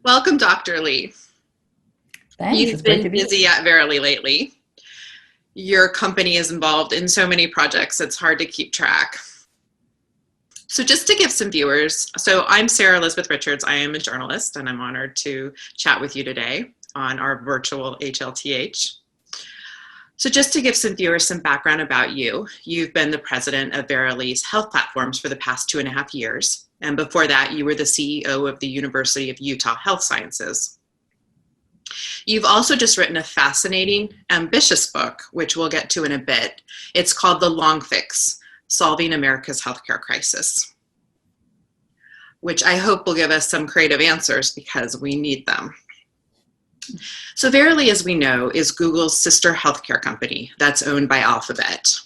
Welcome, Dr. Lee. Thanks. You've It's great been to be here. busy at Verily lately. Your company is involved in so many projects, it's hard to keep track. So just to give some viewers, I'm Sarah Elizabeth Richards. I am a journalist, and I'm honored to chat with you today on our virtual HLTH. So just to give some viewers some background about you, you've been the president of Verily's health platforms for the past 2.5 years. And before that, you were the CEO of the University of Utah Health Sciences. You've also just written a fascinating, ambitious book, which we'll get to in a bit. It's called The Long Fix: Solving America's Healthcare Crisis, which I hope will give us some creative answers because we need them. So Verily, as we know, is Google's sister healthcare company that's owned by Alphabet.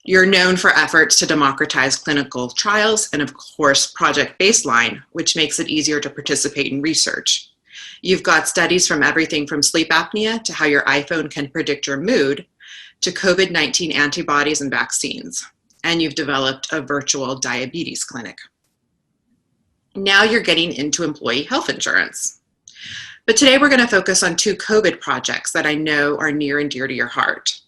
You're known for efforts to democratize clinical trials and, of course, Project Baseline, which makes it easier to participate in research. You've got studies from everything from sleep apnea to how your iPhone can predict your mood to COVID-19 antibodies and vaccines. And you've developed a virtual diabetes clinic. Now you're getting into employee health insurance. But today we're going to focus on 2 COVID projects that I know are near and dear to your heart.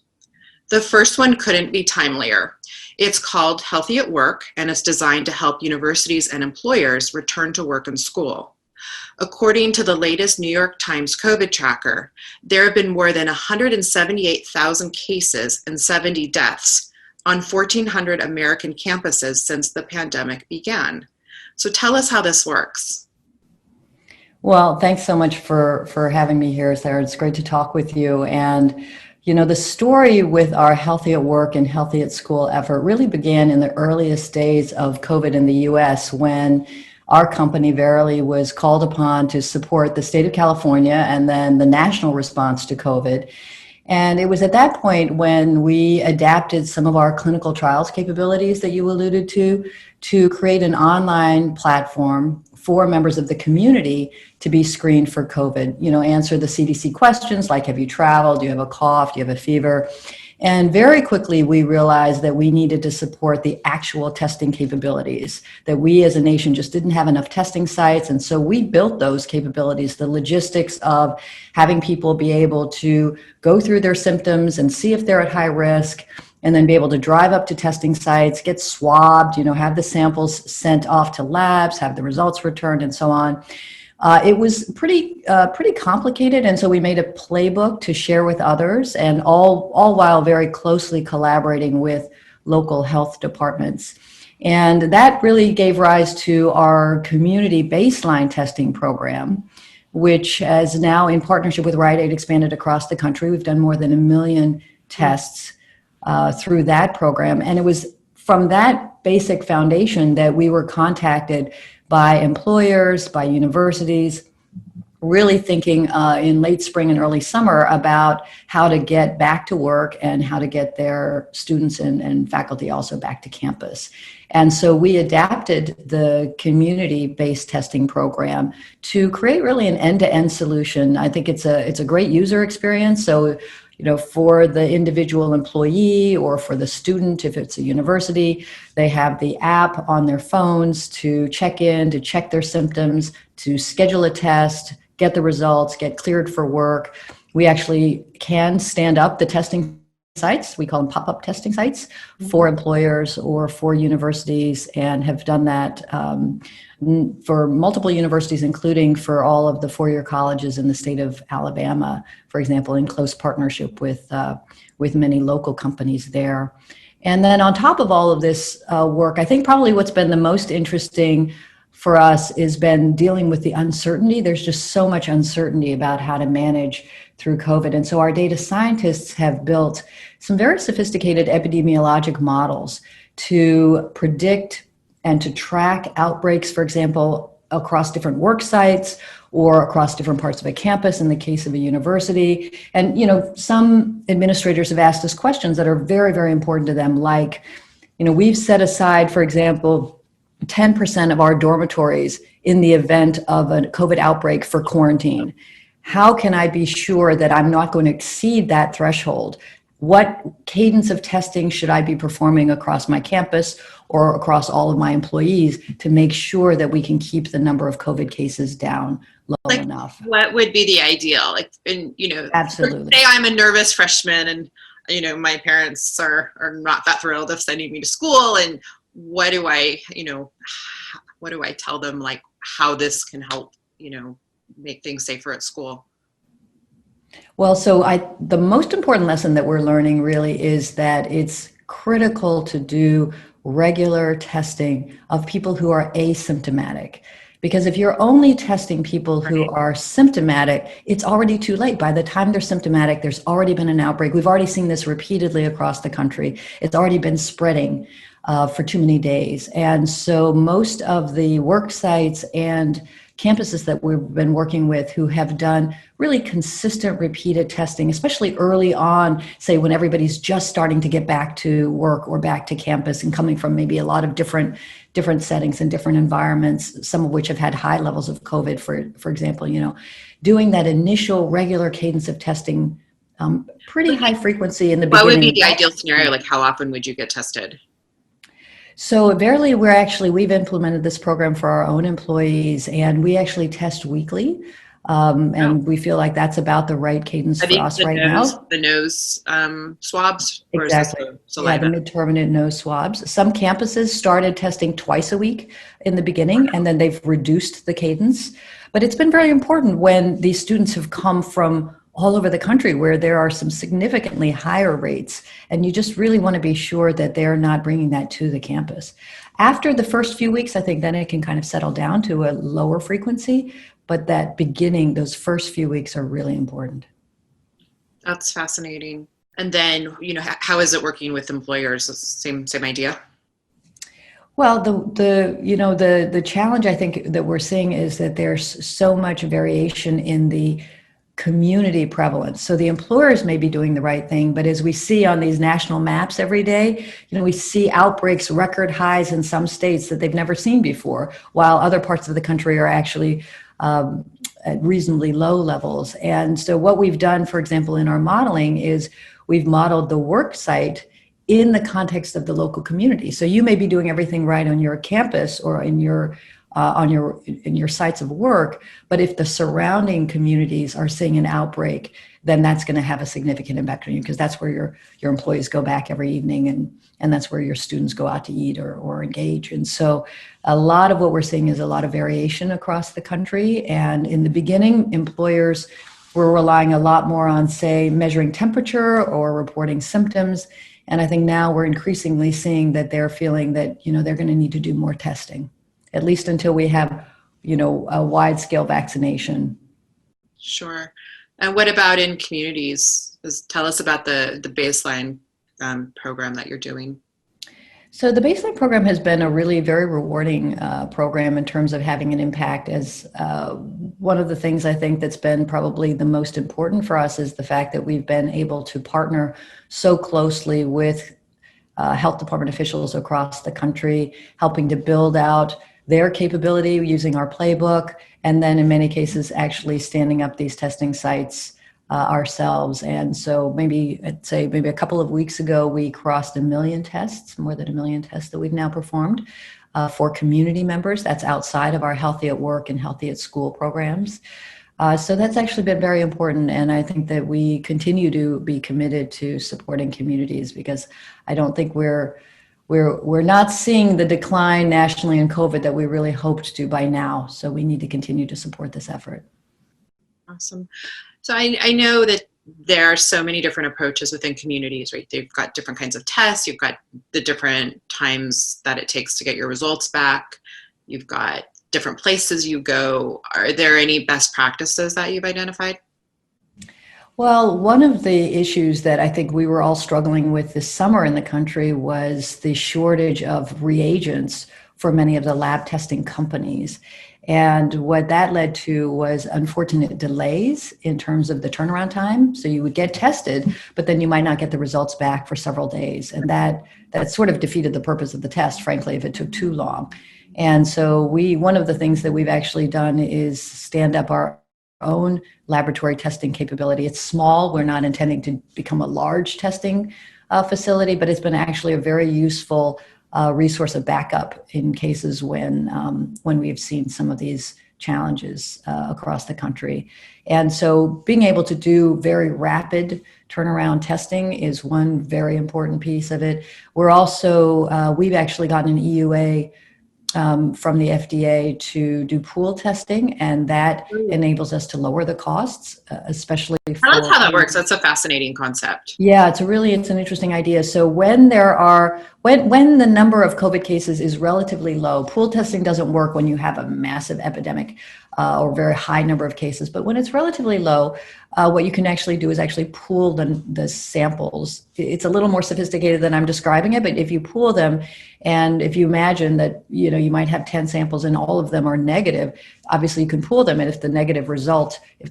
The first one couldn't be timelier. It's called Healthy at Work, and it's designed to help universities and employers return to work and school. According to the latest New York Times COVID tracker, there have been more than 178,000 cases and 70 deaths on 1,400 American campuses since the pandemic began. So tell us how this works. Well, thanks so much for having me here, Sarah. It's great to talk with you. And, you know, the story with our Healthy at Work and Healthy at School effort really began in the earliest days of COVID in the US, when our company, Verily, was called upon to support the state of California and then the national response to COVID. And it was at that point when we adapted some of our clinical trials capabilities that you alluded to create an online platform for members of the community to be screened for COVID. You know, answer the CDC questions like, have you traveled? Do you have a cough? Do you have a fever? And very quickly, we realized that we needed to support the actual testing capabilities, that we as a nation just didn't have enough testing sites. And so we built those capabilities, the logistics of having people be able to go through their symptoms and see if they're at high risk, and then be able to drive up to testing sites, get swabbed, you know, have the samples sent off to labs, have the results returned, and so on. It was pretty complicated, and so we made a playbook to share with others, and all while very closely collaborating with local health departments. And that really gave rise to our community baseline testing program, which has now, in partnership with Rite Aid, expanded across the country. We've done more than 1 million tests through that program. And it was from that basic foundation that we were contacted by employers, by universities, really thinking in late spring and early summer about how to get back to work and how to get their students and faculty also back to campus. And so we adapted the community-based testing program to create really an end-to-end solution. I think it's a great user experience. So, you know, for the individual employee or for the student, if it's a university, they have the app on their phones to check in, to check their symptoms, to schedule a test, get the results, get cleared for work. We actually can stand up the testing sites. We call them pop-up testing sites for employers or for universities, and have done that for multiple universities, including for all of the four-year colleges in the state of Alabama, for example, in close partnership with many local companies there. And then on top of all of this work, I think probably what's been the most interesting for us has been dealing with the uncertainty. There's just so much uncertainty about how to manage through COVID. And so our data scientists have built some very sophisticated epidemiologic models to predict and to track outbreaks, for example, across different work sites or across different parts of a campus in the case of a university. And, you know, some administrators have asked us questions that are very, very important to them, like, you know, we've set aside, for example, 10% of our dormitories in the event of a COVID outbreak for quarantine. How can I be sure that I'm not going to exceed that threshold? What cadence of testing should I be performing across my campus or across all of my employees to make sure that we can keep the number of COVID cases down low enough. What would be the ideal? Like, and Absolutely. say I'm a nervous freshman and my parents are not that thrilled if sending me to school, and what do I tell them, like how this can help make things safer at school? Well, the most important lesson that we're learning really is that it's critical to do regular testing of people who are asymptomatic. Because if you're only testing people who are symptomatic, it's already too late. By the time they're symptomatic, there's already been an outbreak. We've already seen this repeatedly across the country. It's already been spreading for too many days. And so most of the work sites and campuses that we've been working with who have done really consistent repeated testing, especially early on, say when everybody's just starting to get back to work or back to campus and coming from maybe a lot of different settings and different environments, some of which have had high levels of COVID, for example, doing that initial regular cadence of testing, pretty high frequency in the beginning. What would be the ideal scenario? Like how often would you get tested? So at Verily, we've implemented this program for our own employees, and we actually test weekly. We feel like that's about the right cadence for us right now. The nose swabs? Exactly. Yeah, the mid-turbinate nose swabs. Some campuses started testing twice a week in the beginning, and then they've reduced the cadence. But it's been very important when these students have come from all over the country where there are some significantly higher rates, and you just really want to be sure that they're not bringing that to the campus. After the first few weeks, I think then it can kind of settle down to a lower frequency, but that beginning, those first few weeks are really important. That's fascinating. And then, how is it working with employers? Same idea? Well, the challenge I think that we're seeing is that there's so much variation in the community prevalence. So the employers may be doing the right thing, but as we see on these national maps every day, we see outbreaks, record highs in some states that they've never seen before, while other parts of the country are actually at reasonably low levels. And so what we've done, for example, in our modeling is we've modeled the work site in the context of the local community. So you may be doing everything right on your campus or in your sites of work, but if the surrounding communities are seeing an outbreak, then that's going to have a significant impact on you, because that's where your employees go back every evening, and that's where your students go out to eat or engage. And so a lot of what we're seeing is a lot of variation across the country. And in the beginning, employers were relying a lot more on, say, measuring temperature or reporting symptoms. And I think now we're increasingly seeing that they're feeling that, they're going to need to do more testing, at least until we have, a wide-scale vaccination. Sure. And what about in communities? Tell us about the baseline program that you're doing. So the baseline program has been a really very rewarding program in terms of having an impact. As one of the things I think that's been probably the most important for us is the fact that we've been able to partner so closely with health department officials across the country, helping to build out their capability using our playbook, and then in many cases actually standing up these testing sites ourselves. And so I'd say maybe a couple of weeks ago, we crossed 1 million tests, more than 1 million tests that we've now performed for community members. That's outside of our Healthy at Work and Healthy at School programs. So that's actually been very important. And I think that we continue to be committed to supporting communities, because I don't think we're not seeing the decline nationally in COVID that we really hoped to by now. So we need to continue to support this effort. Awesome. So I know that there are so many different approaches within communities, right? They've got different kinds of tests. You've got the different times that it takes to get your results back. You've got different places you go. Are there any best practices that you've identified? Well, one of the issues that I think we were all struggling with this summer in the country was the shortage of reagents for many of the lab testing companies. And what that led to was unfortunate delays in terms of the turnaround time. So you would get tested, but then you might not get the results back for several days. And that sort of defeated the purpose of the test, frankly, if it took too long. And so one of the things that we've actually done is stand up our own laboratory testing capability. It's small. We're not intending to become a large testing facility, but it's been actually a very useful resource of backup in cases when we've seen some of these challenges across the country. And so being able to do very rapid turnaround testing is one very important piece of it. We're also, we've actually gotten an EUA from the FDA to do pool testing, and that enables us to lower the costs, especially for— I like how that works. That's a fascinating concept. Yeah, it's an interesting idea. So when the number of COVID cases is relatively low, pool testing doesn't work when you have a massive epidemic or very high number of cases. But when it's relatively low, what you can actually do is actually pool the samples. It's a little more sophisticated than I'm describing it, but if you pool them, and if you imagine that, you might have 10 samples and all of them are negative, obviously you can pool them. And if the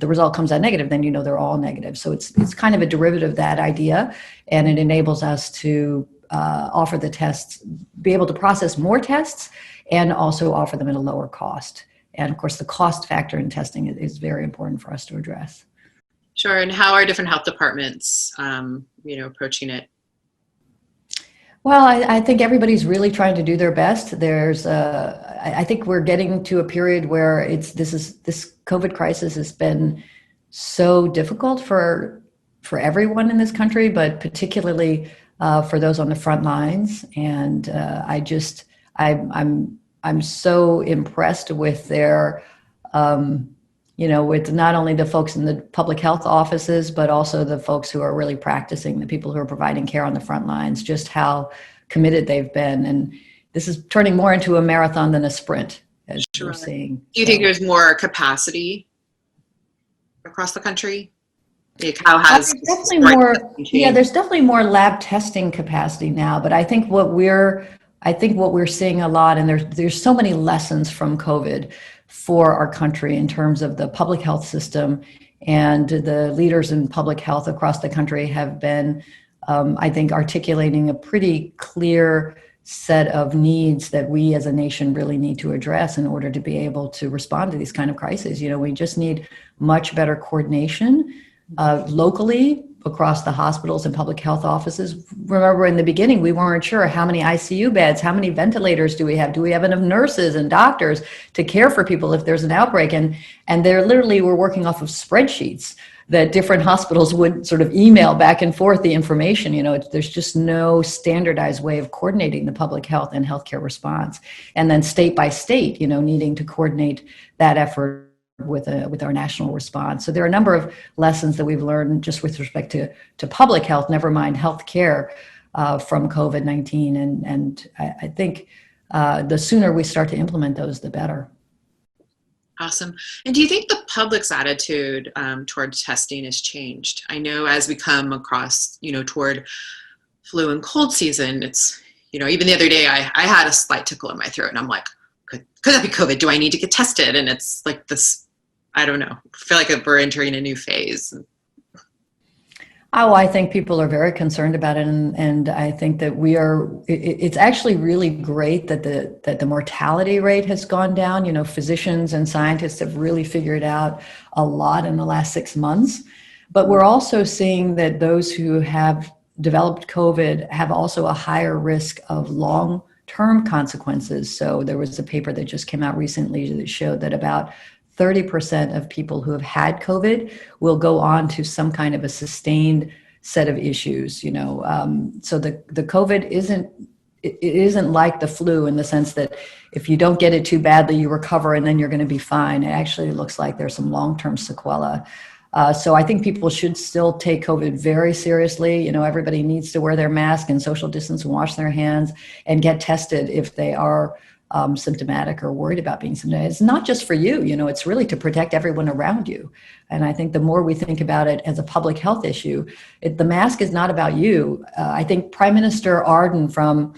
result comes out negative, then they're all negative. So it's kind of a derivative of that idea, and it enables us to offer the tests, be able to process more tests, and also offer them at a lower cost. And of course, the cost factor in testing is very important for us to address. Sure. And how are different health departments, approaching it? Well, I think everybody's really trying to do their best. I think we're getting to a period where this COVID crisis has been so difficult for everyone in this country, but particularly for those on the front lines. And I'm so impressed with their, with not only the folks in the public health offices, but also the folks who are really practicing, the people who are providing care on the front lines, just how committed they've been. And this is turning more into a marathon than a sprint, as we're seeing. Do you think there's more capacity across the country? Like how has there's definitely more lab testing capacity now, but I think what we're seeing a lot, and there's so many lessons from COVID for our country in terms of the public health system, and the leaders in public health across the country have been, I think, articulating a pretty clear set of needs that we as a nation really need to address in order to be able to respond to these kind of crises. We just need much better coordination locally across the hospitals and public health offices. Remember, in the beginning, we weren't sure how many ICU beds, how many ventilators do we have? Do we have enough nurses and doctors to care for people if there's an outbreak? And they're literally, we're working off of spreadsheets that different hospitals would sort of email back and forth the information. There's just no standardized way of coordinating the public health and healthcare response. And then state by state, needing to coordinate that effort with our national response. So there are a number of lessons that we've learned just with respect to public health, never mind healthcare, from COVID-19. And I think the sooner we start to implement those, the better. Awesome. And do you think the public's attitude towards testing has changed? I know as we come across, toward flu and cold season, it's, even the other day I had a slight tickle in my throat and I'm like, could that be COVID? Do I need to get tested? And it's like this, I don't know, I feel like we're entering a new phase. Oh, I think people are very concerned about it, and I think that it's actually really great that the mortality rate has gone down. Physicians and scientists have really figured out a lot in the last 6 months, but we're also seeing that those who have developed COVID have also a higher risk of long-term consequences. So there was a paper that just came out recently that showed that about 30% of people who have had COVID will go on to some kind of a sustained set of issues, So the COVID isn't like the flu in the sense that if you don't get it too badly, you recover and then you're going to be fine. It actually looks like there's some long-term sequela. So I think people should still take COVID very seriously. Everybody needs to wear their mask and social distance and wash their hands and get tested if they are symptomatic or worried about being symptomatic. It's not just for you, it's really to protect everyone around you. And I think the more we think about it as a public health issue, the mask is not about you. I think Prime Minister Ardern from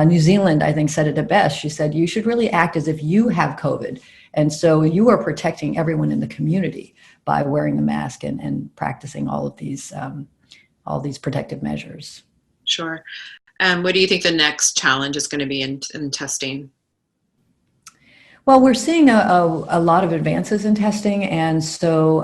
New Zealand, I think, said it the best. She said, you should really act as if you have COVID. And so you are protecting everyone in the community by wearing the mask and practicing all of these protective measures. Sure. What do you think the next challenge is going to be in testing? Well, we're seeing a lot of advances in testing, and so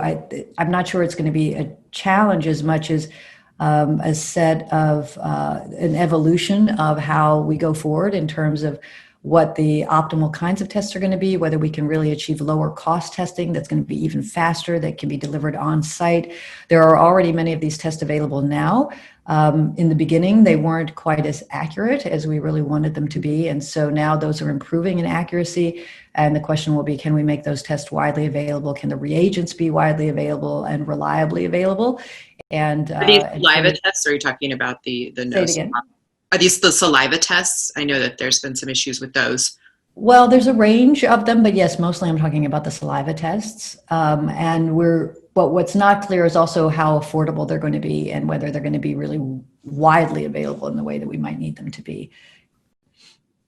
I'm not sure it's going to be a challenge as much as, I think, a set of an evolution of how we go forward in terms of what the optimal kinds of tests are going to be, whether we can really achieve lower cost testing that's going to be even faster, that can be delivered on site. There are already many of these tests available now. In the beginning, they weren't quite as accurate as we really wanted them to be. And so now those are improving in accuracy. And the question will be, can we make those tests widely available? Can the reagents be widely available and reliably available? And are these saliva tests, or are you talking about the say it nose? again. Are these the saliva tests? I know that there's been some issues with those. Well, there's a range of them, but yes, mostly I'm talking about the saliva tests. But what's not clear is also how affordable they're going to be and whether they're going to be really widely available in the way that we might need them to be.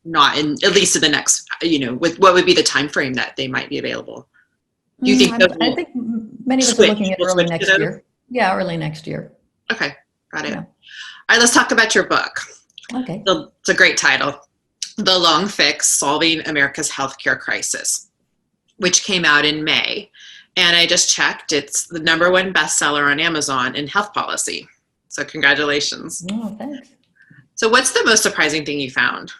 Not in, at least in the next, with what would be the time frame that they might be available? Do you think I think many of us are looking at early next year. Yeah, early next year. Okay, got it. Yeah. All right, let's talk about your book. Okay. So it's a great title, The Long Fix, Solving America's Healthcare Crisis, which came out in May. And I just checked, it's the #1 bestseller on Amazon in health policy. So congratulations. Oh, thanks. So what's the most surprising thing you found?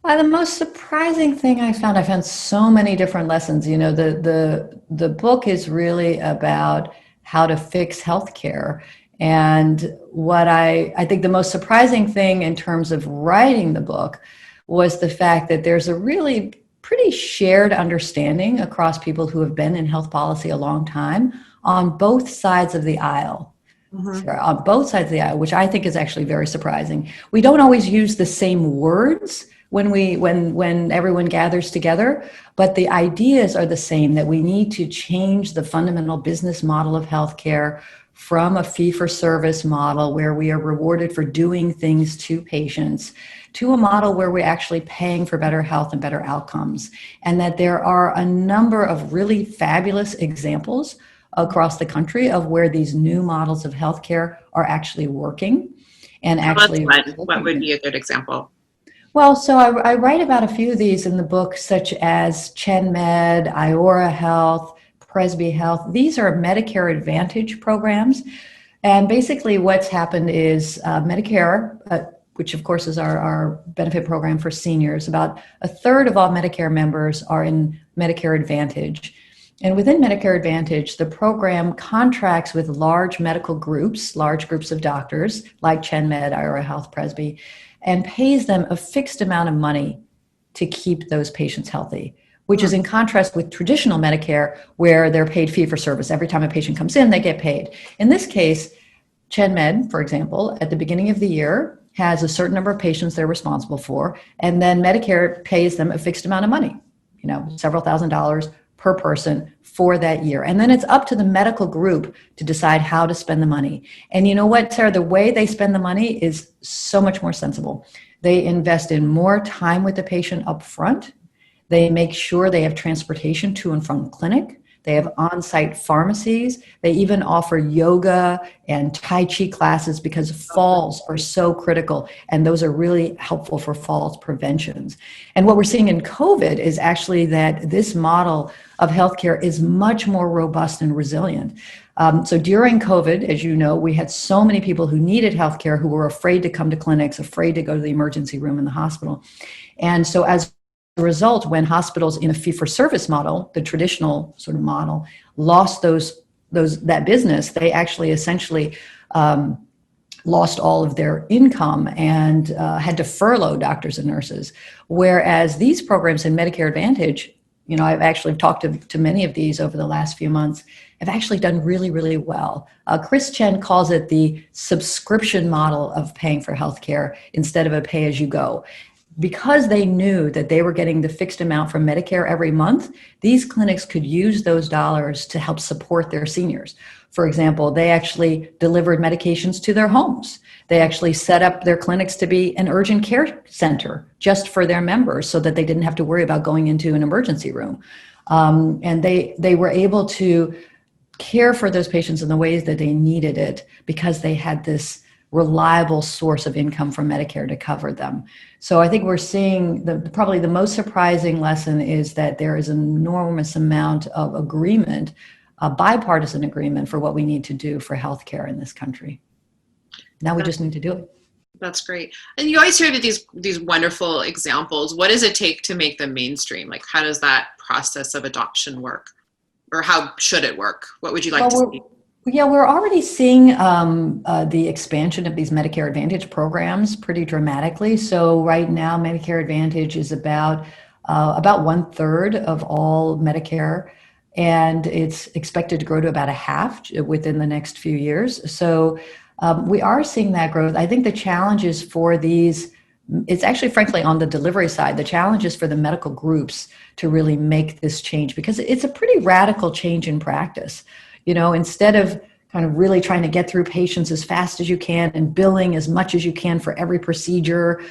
The most surprising thing I found so many different lessons. You know, the book is really about how to fix healthcare. And what I think the most surprising thing in terms of writing the book was the fact that there's a really pretty shared understanding across people who have been in health policy a long time on both sides of the aisle. Mm-hmm. On both sides of the aisle, which I think is actually very surprising. We don't always use the same words when everyone gathers together, but the ideas are the same, that we need to change the fundamental business model of healthcare from a fee-for-service model where we are rewarded for doing things to patients to a model where we're actually paying for better health and better outcomes. And that there are a number of really fabulous examples across the country of where these new models of healthcare are actually working. And actually, what would be a good example? Well, so I write about a few of these in the book, such as ChenMed, Iora Health, Presby Health. These are Medicare Advantage programs. And basically what's happened is Medicare, which of course is our benefit program for seniors, about a third of all Medicare members are in Medicare Advantage. And within Medicare Advantage, the program contracts with large medical groups, large groups of doctors like ChenMed, Iora Health, Presby, and pays them a fixed amount of money to keep those patients healthy, which is in contrast with traditional Medicare, where they're paid fee for service. Every time a patient comes in, they get paid. In this case, ChenMed, for example, at the beginning of the year, has a certain number of patients they're responsible for, and then Medicare pays them a fixed amount of money, several $1,000s per person for that year. And then it's up to the medical group to decide how to spend the money. And you know what, Sarah, the way they spend the money is so much more sensible. They invest in more time with the patient up front. They make sure they have transportation to and from clinic. They have on-site pharmacies. They even offer yoga and Tai Chi classes because falls are so critical. And those are really helpful for falls preventions. And what we're seeing in COVID is actually that this model of healthcare is much more robust and resilient. So during COVID, as you know, we had so many people who needed healthcare who were afraid to come to clinics, afraid to go to the emergency room in the hospital. And so as a result, when hospitals in a fee-for-service model, the traditional sort of model, lost that business, they actually essentially lost all of their income and had to furlough doctors and nurses. Whereas these programs in Medicare Advantage, I've actually talked to many of these over the last few months, have actually done really, really well. Chris Chen calls it the subscription model of paying for healthcare instead of a pay-as-you-go. Because they knew that they were getting the fixed amount from Medicare every month, these clinics could use those dollars to help support their seniors. For example, they actually delivered medications to their homes. They actually set up their clinics to be an urgent care center just for their members so that they didn't have to worry about going into an emergency room. And they were able to care for those patients in the ways that they needed it because they had this reliable source of income from Medicare to cover them. So I think we're seeing probably the most surprising lesson is that there is an enormous amount of agreement a bipartisan agreement for what we need to do for healthcare in this country. Now we just need to do it. That's great. And you always hear these wonderful examples. What does it take to make them mainstream? Like, how does that process of adoption work? Or how should it work? What would you like to see? Yeah, we're already seeing the expansion of these Medicare Advantage programs pretty dramatically. So right now, Medicare Advantage is about 1/3 of all Medicare, and it's expected to grow to about a half within the next few years. So we are seeing that growth. I think the challenges for these, it's actually, frankly, on the delivery side, the challenge is for the medical groups to really make this change, because it's a pretty radical change in practice. You know, instead of kind of really trying to get through patients as fast as you can and billing as much as you can for every procedure,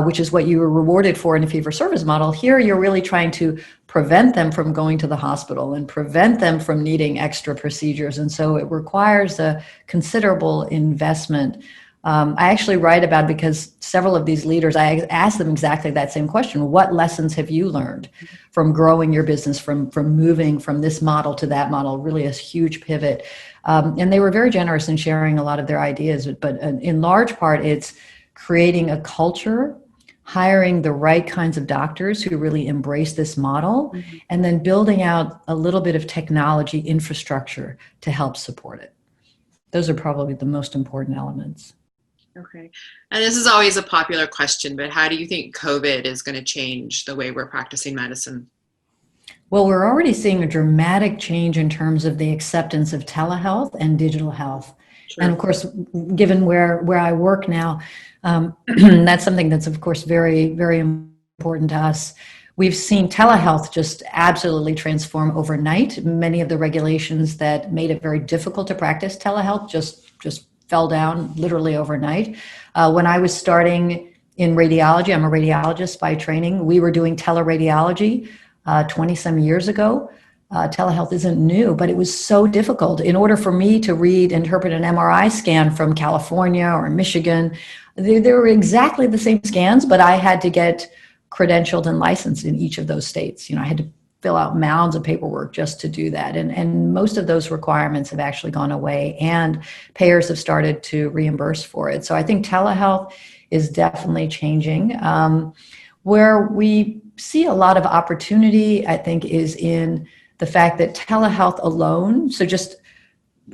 which is what you were rewarded for in a fee-for-service model, here you're really trying to prevent them from going to the hospital and prevent them from needing extra procedures. And so it requires a considerable investment. I actually write about, because several of these leaders, I ask them exactly that same question. What lessons have you learned from growing your business, from moving from this model to that model, really a huge pivot? And they were very generous in sharing a lot of their ideas, but in large part, it's creating a culture, hiring the right kinds of doctors who really embrace this model, and then building out a little bit of technology infrastructure to help support it. Those are probably the most important elements. Okay. And this is always a popular question, but how do you think COVID is going to change the way we're practicing medicine? Well, we're already seeing a dramatic change in terms of the acceptance of telehealth and digital health. Sure. And of course, given where I work now, that's something that's, of course, very, very important to us. We've seen telehealth just absolutely transform overnight. Many of the regulations that made it very difficult to practice telehealth just fell down literally overnight. When I was starting in radiology, I'm a radiologist by training, we were doing teleradiology 20 some years ago. Telehealth isn't new, but it was so difficult. In order for me to interpret an MRI scan from California or Michigan, they were exactly the same scans, but I had to get credentialed and licensed in each of those states. You know, I had to fill out mounds of paperwork just to do that. And most of those requirements have actually gone away, and payers have started to reimburse for it. So I think telehealth is definitely changing. Where we see a lot of opportunity, I think, is in the fact that telehealth alone, so just,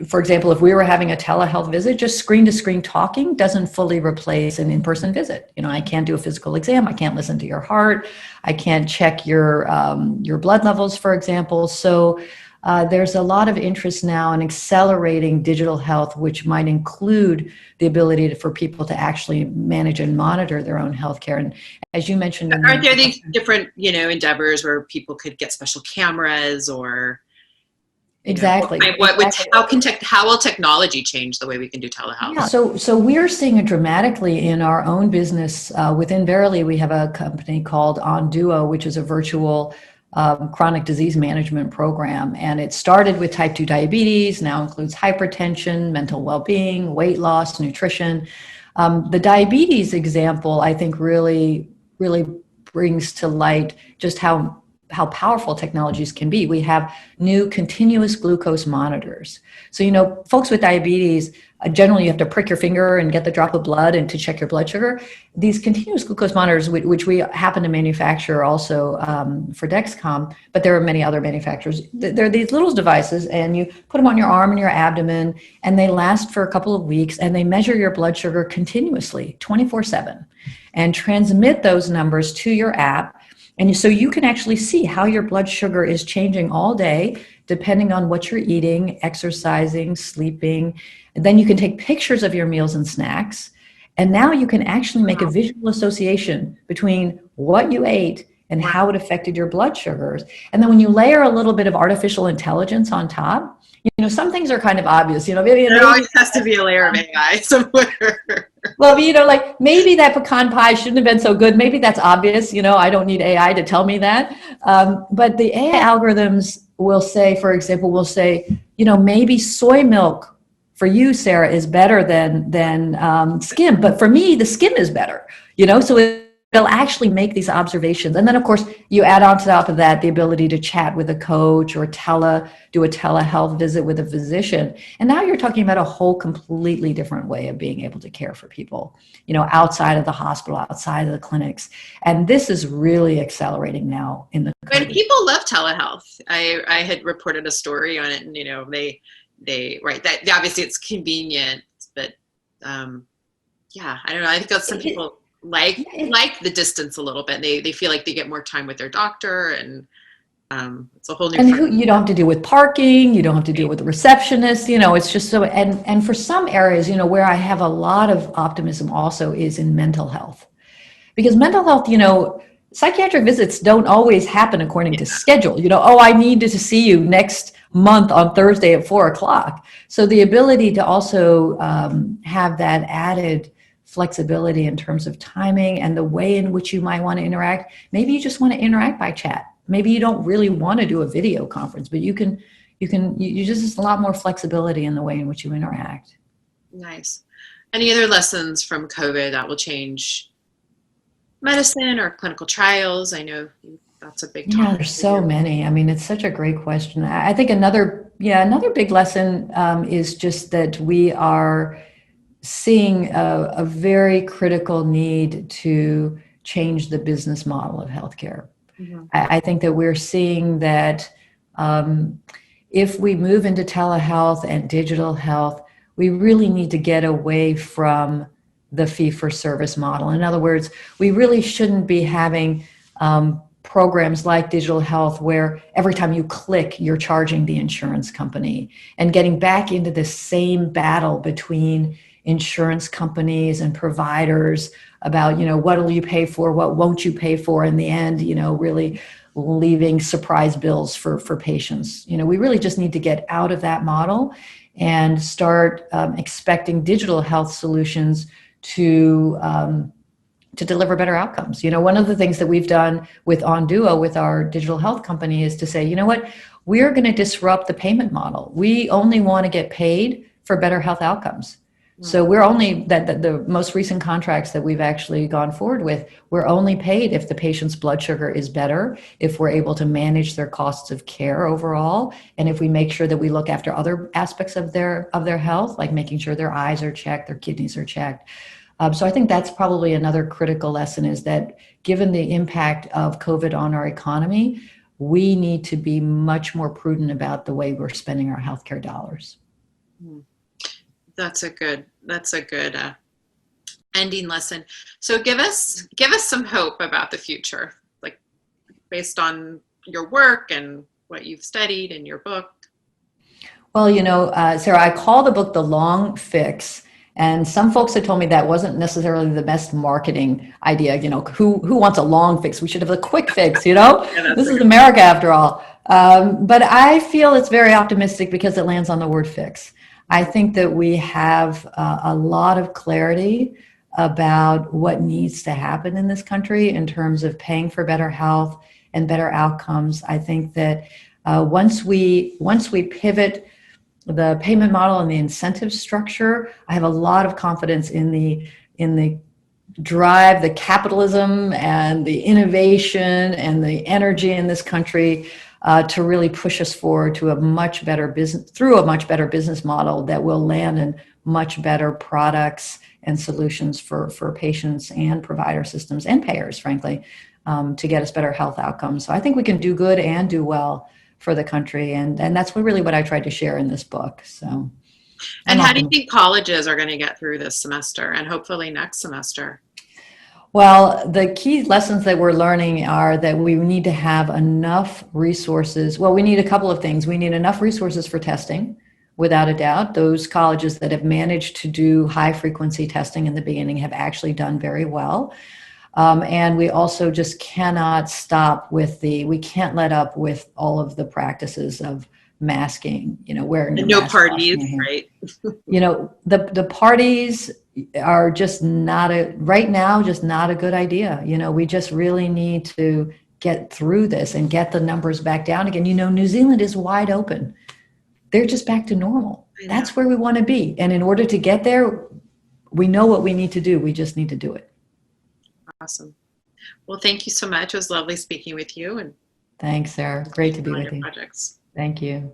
for example, if we were having a telehealth visit, just screen-to-screen talking doesn't fully replace an in-person visit. You know, I can't do a physical exam. I can't listen to your heart. I can't check your blood levels, for example. So there's a lot of interest now in accelerating digital health, which might include the ability for people to actually manage and monitor their own healthcare. And as you mentioned, are there these different, endeavors where people could get special cameras or? Exactly. How will technology change the way we can do telehealth? Yeah. So we're seeing it dramatically in our own business. Within Verily, we have a company called OnDuo, which is a virtual chronic disease management program. And it started with type 2 diabetes, now includes hypertension, mental well-being, weight loss, nutrition. The diabetes example, I think, really brings to light just how powerful technologies can be. We have new continuous glucose monitors. So, folks with diabetes, generally you have to prick your finger and get the drop of blood and to check your blood sugar. These continuous glucose monitors, which we happen to manufacture also for Dexcom, but there are many other manufacturers. They're these little devices, and you put them on your arm and your abdomen, and they last for a couple of weeks, and they measure your blood sugar continuously, 24/7, and transmit those numbers to your app. And so you can actually see how your blood sugar is changing all day, depending on what you're eating, exercising, sleeping. And then you can take pictures of your meals and snacks. And now you can actually make a visual association between what you ate and how it affected your blood sugars. And then when you layer a little bit of artificial intelligence on top, some things are kind of obvious. Maybe there always has to be a layer of AI somewhere. Well, like maybe that pecan pie shouldn't have been so good. Maybe that's obvious. I don't need AI to tell me that. But the AI algorithms will say, for example, maybe soy milk for you, Sarah, is better than skim. But for me, the skim is better. So it'll actually make these observations. And then, of course, you add on top of that the ability to chat with a coach or do a telehealth visit with a physician. And now you're talking about a whole completely different way of being able to care for people, outside of the hospital, outside of the clinics. And this is really accelerating now in the But COVID. people love telehealth. I had reported a story on it, and they right, that obviously it's convenient, but yeah, I don't know. I think that some people like the distance a little bit. They feel like they get more time with their doctor, and it's a whole new. And you don't have to deal with parking. You don't have to deal with the receptionist. It's just so. And for some areas, where I have a lot of optimism also is in mental health, because mental health, psychiatric visits don't always happen according to schedule. I needed to see you next month on Thursday at 4:00. So the ability to also have that added flexibility in terms of timing and the way in which you might want to interact. Maybe you just want to interact by chat. Maybe you don't really want to do a video conference, but you just a lot more flexibility in the way in which you interact. Nice. Any other lessons from COVID that will change medicine or clinical trials? I know that's a big topic. Yeah, there's so many. I mean, it's such a great question. I think another big lesson is just that we are seeing a very critical need to change the business model of healthcare. Mm-hmm. I think that we're seeing that if we move into telehealth and digital health, we really need to get away from the fee-for-service model. In other words, we really shouldn't be having programs like digital health where every time you click, you're charging the insurance company, and getting back into the same battle between insurance companies and providers about, what will you pay for, what won't you pay for in the end, really leaving surprise bills for patients. We really just need to get out of that model and start expecting digital health solutions to deliver better outcomes. One of the things that we've done with Onduo, with our digital health company, is to say, you know what, we're going to disrupt the payment model. We only want to get paid for better health outcomes. So we're only, that the most recent contracts that we've actually gone forward with, we're only paid if the patient's blood sugar is better, if we're able to manage their costs of care overall, and if we make sure that we look after other aspects of their health, like making sure their eyes are checked, their kidneys are checked. So I think that's probably another critical lesson, is that given the impact of COVID on our economy, we need to be much more prudent about the way we're spending our healthcare dollars. That's a good ending lesson. So give us some hope about the future, like based on your work and what you've studied in your book. Well, Sarah, I call the book The Long Fix. And some folks have told me that wasn't necessarily the best marketing idea. Who wants a long fix? We should have a quick fix, Yeah, this is America after all. But I feel it's very optimistic because it lands on the word fix. I think that we have a lot of clarity about what needs to happen in this country in terms of paying for better health and better outcomes. I think that once we pivot the payment model and the incentive structure, I have a lot of confidence in the drive, the capitalism and the innovation and the energy in this country to really push us forward to a much better business model that will land in much better products and solutions for patients and provider systems and payers, frankly, to get us better health outcomes. So I think we can do good and do well for the country. And that's really what I tried to share in this book. So, and how do you think colleges are going to get through this semester and hopefully next semester? Well, the key lessons that we're learning are that we need to have enough resources. Well, we need a couple of things. We need enough resources for testing, without a doubt. Those colleges that have managed to do high frequency testing in the beginning have actually done very well. And we also just cannot we can't let up with all of the practices of masking, wearing the no mask, parties, right? The parties are just right now, just not a good idea. We just really need to get through this and get the numbers back down again. New Zealand is wide open. They're just back to normal. That's where we want to be. And in order to get there, we know what we need to do. We just need to do it. Awesome. Well, thank you so much. It was lovely speaking with you and Thanks, Sarah. Great to be on with your you. projects. Thank you.